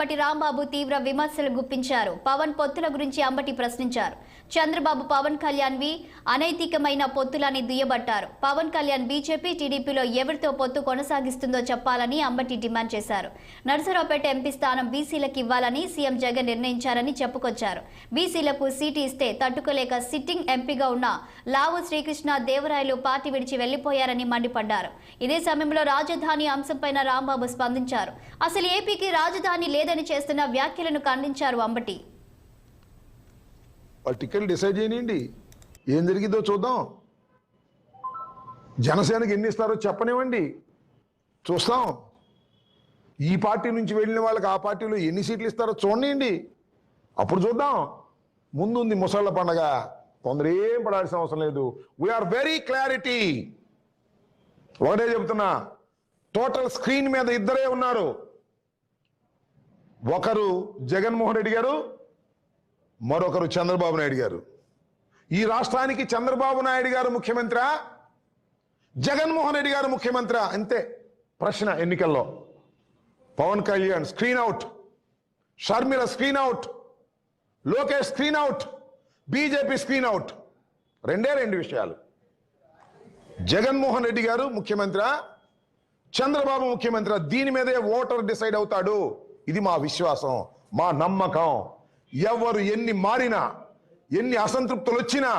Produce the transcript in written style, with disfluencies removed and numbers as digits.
అంబటి రాంబాబు తీవ్ర విమర్శలు గుప్పించారు. పవన్ పొత్తుల గురించి అంబటి ప్రశ్నించారు. చంద్రబాబు పవన్ కళ్యాణ్ వి అనైతికమైన పొత్తులని దుయ్యబట్టారు. పవన్ కళ్యాణ్ బీజేపీ టీడీపీలో ఎవరితో పొత్తు కొనసాగిస్తుందో చెప్పాలని అంబటి డిమాండ్ చేశారు. నర్సరావుపేట ఎంపీ స్థానం బీసీలకు ఇవ్వాలని సీఎం జగన్ నిర్ణయించారని చెప్పుకొచ్చారు. బీసీలకు సీటు ఇస్తే తట్టుకోలేక సిట్టింగ్ ఎంపీగా ఉన్న లావు శ్రీకృష్ణ దేవరాయలు పార్టీ విడిచి వెళ్లిపోయారని మండిపడ్డారు. ఇదే సమయంలో రాజధాని అంశంపైన రాంబాబు స్పందించారు. అసలు ఏపీకి రాజధాని లేదని చేస్తున్న వ్యాఖ్యలను ఖండించారు అంబటి. టికెట్ డిసైడ్ చేయనివ్వండి, ఏం జరిగిందో చూద్దాం. జనసేనకి ఎన్ని ఇస్తారో చెప్పనివ్వండి, చూస్తాం. ఈ పార్టీ నుంచి వెళ్ళిన వాళ్ళకి ఆ పార్టీలో ఎన్ని సీట్లు ఇస్తారో చూడండి, అప్పుడు చూద్దాం. ముందుంది ముసళ్ళ పండగ, తొందర ఏం పడాల్సిన అవసరం లేదు. We are very clarity. ఒకటే చెబుతున్నా, టోటల్ స్క్రీన్ మీద ఇద్దరే ఉన్నారు. ఒకరు జగన్మోహన్ రెడ్డి గారు, మరొకరు చంద్రబాబు నాయుడు గారు. ఈ రాష్ట్రానికి చంద్రబాబు నాయుడు గారు ముఖ్యమంత్రి, జగన్మోహన్ రెడ్డి గారు ముఖ్యమంత్రి, అంతే ప్రశ్న. ఎన్నికల్లో Pawan Kalyan screen out, Sharmila screen out, Lokesh screen out, BJP screen out. రెండు విషయాలు. జగన్మోహన్ రెడ్డి గారు ముఖ్యమంత్రి, చంద్రబాబు ముఖ్యమంత్రి. దీని మీదే ఓటర్ డిసైడ్ అవుతాడు. ఇది మా విశ్వాసం, మా నమ్మకం. ఎవరు ఎన్ని మారినా, ఎన్ని అసంతృప్తులు వచ్చినా